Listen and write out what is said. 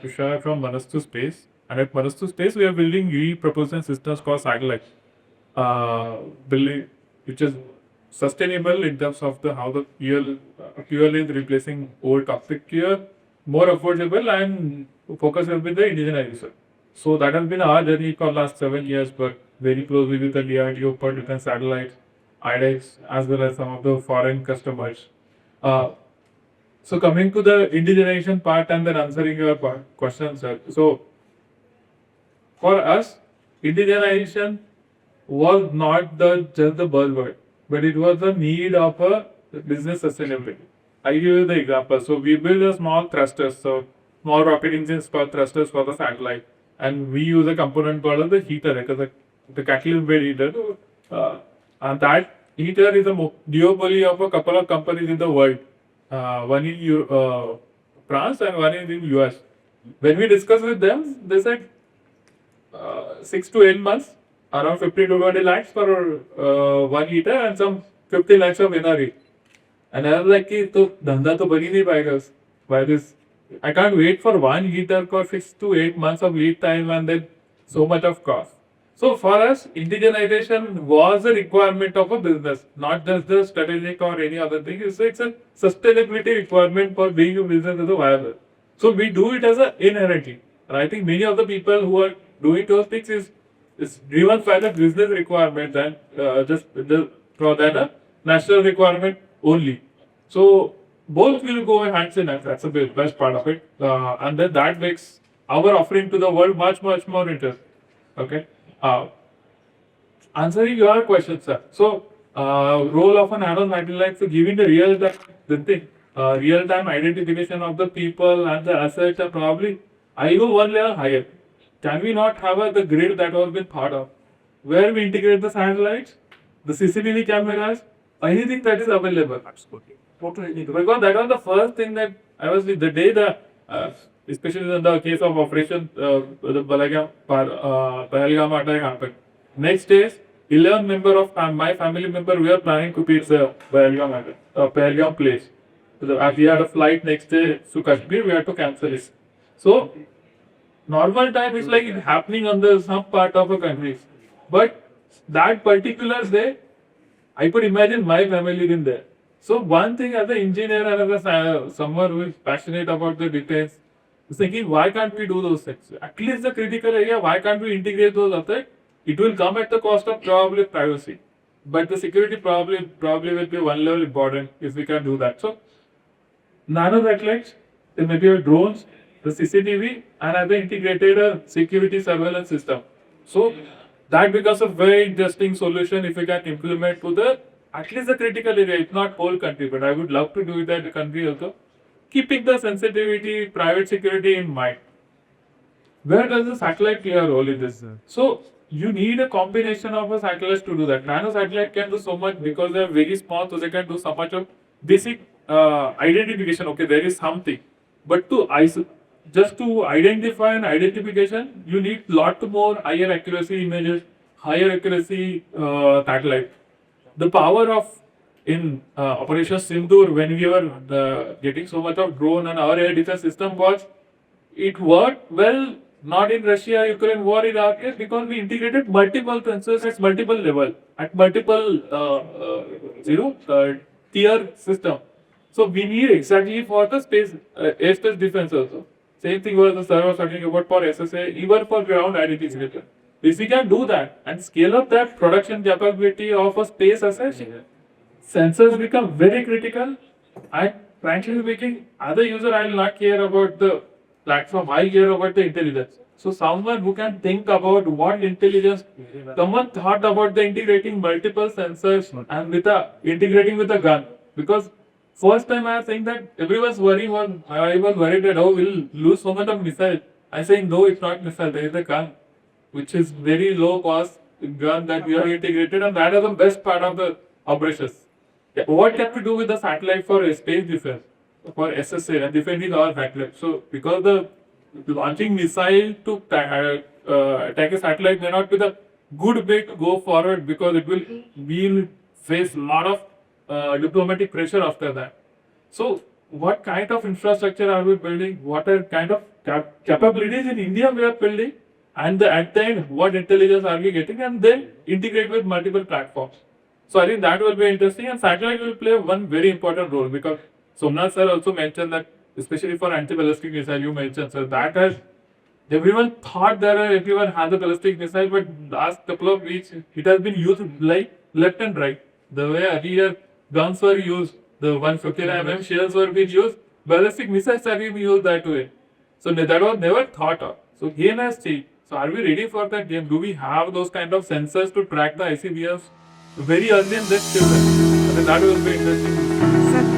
Tushar from Manastu Space. And at Manastu Space, we are building propulsion systems called satellite, uh, building, which is sustainable in terms of how the fuel is replacing old toxic fuel, more affordable, and focus will be the indigenous. So that has been our journey for last 7 years, but very closely with the DRDO for different satellites, IDEX, as well as some of the foreign customers. Uh, so coming to the indigenization part and then answering your question, sir. So for us, indigenization was not just the buzzword, but it was the need of a business sustainability. I give you the example. So we build a small thrusters, so small rocket engines for thrusters for the satellite, and we use a component called the heater, because the catalyst bed heater, uh, and that heater is a duopoly of a couple of companies in the world. One in France and one in US. When we discussed with them, they said 6 to 8 months, around 50 to 20 lakhs for 1 liter and some 50 lakhs of NRE. And I was like, कि तो धंधा तो बन ही नहीं पाएगा by this. I can't wait for 1 liter for 6 to 8 months of lead time and then so much of cost. So for us, indigenization was a requirement of a business, not just the strategic or any other thing. It's a sustainability requirement for being a business as a viable. So we do it as a inherently. And I think many of the people who are doing those things is driven by the business requirement and just for that a national requirement only. So both will go hand in hand. That's the best part of it, and then that makes our offering to the world much more interesting. Okay. Uh, Answering your question, sir. So, role of an aero satellite, so giving the real time identification of the people and the assets are probably, I go one layer higher. Can we not have the grid that was been thought of, where we integrate the satellites, the CCTV cameras, anything that is available? Absolutely. Totally. Because that was the first thing that I was with the day especially in the case of operation the Pahalgam attack happened. Next day, 11 member of my family member we are planning to pitch the Pahalgam place. So as we had a flight next day to Kashmir, we had to cancel it. So normal time is like it happening on the some part of a country, but that particular day, I could imagine my family in there. So one thing as an engineer and as someone who is passionate about the defense, is thinking why can't we do those things? At least the critical area, why can't we integrate those other? It will come at the cost of probably privacy, but the security probably will be one level important if we can do that. So nano satellites, there may be drones, the CCTV, and other integrated security surveillance system. So that becomes a very interesting solution if we can implement to the at least the critical area, if not whole country. But I would love to do that in the country also, keeping the sensitivity, private security in mind. Where does the satellite play a role in this? So you need a combination of a satellites to do that. Nano satellite can do so much because they are very small, so they can do so much of basic identification. Okay, there is something, but just to identify an identification, you need lot more higher accuracy images, higher accuracy satellite. The power of in Operation Sindoor, when we were getting so much of drone and our air defense system was, it worked well, not in Russia, Ukraine war in our case, because we integrated multiple sensors at multiple level, at multiple tier system. So we need exactly for the space, airspace defense also. Same thing was the sir was talking about for SSA, even for ground identification. If we can do that and scale up that production capability of a space asset, sensors become very critical. And frankly speaking, as a user, I will not care about the platform. I care about the intelligence. So someone who can think about what intelligence, someone thought about the integrating multiple sensors and integrating with a gun. Because first time I was saying that everyone's worrying on, I was worried that we'll lose so much of missile. I saying no, it's not missile, there is a gun, which is very low cost gun that we have integrated, and that is the best part of the operations. Yeah. What can we do with the satellite for space defense, for SSA and defending our satellite? So because the launching missile to attack a satellite may not be the good way to go forward, because we'll face a lot of diplomatic pressure after that. So what kind of infrastructure are we building, what are kind of capabilities in India we are building, and at the end, what intelligence are we getting, and then integrate with multiple platforms. So I think that will be interesting, and satellite will play one very important role because Somnath sir also mentioned that, especially for anti-ballistic missile, you mentioned, sir, that has everyone thought that everyone has a ballistic missile, but last couple of weeks it has been used like left and right. The way earlier guns were used, the 159 mm shells were being used, ballistic missiles are being used that way. So that was never thought of. So game has changed. So are we ready for that game? Do we have those kind of sensors to track the ICBMs very early in this children? I mean, that will be interesting.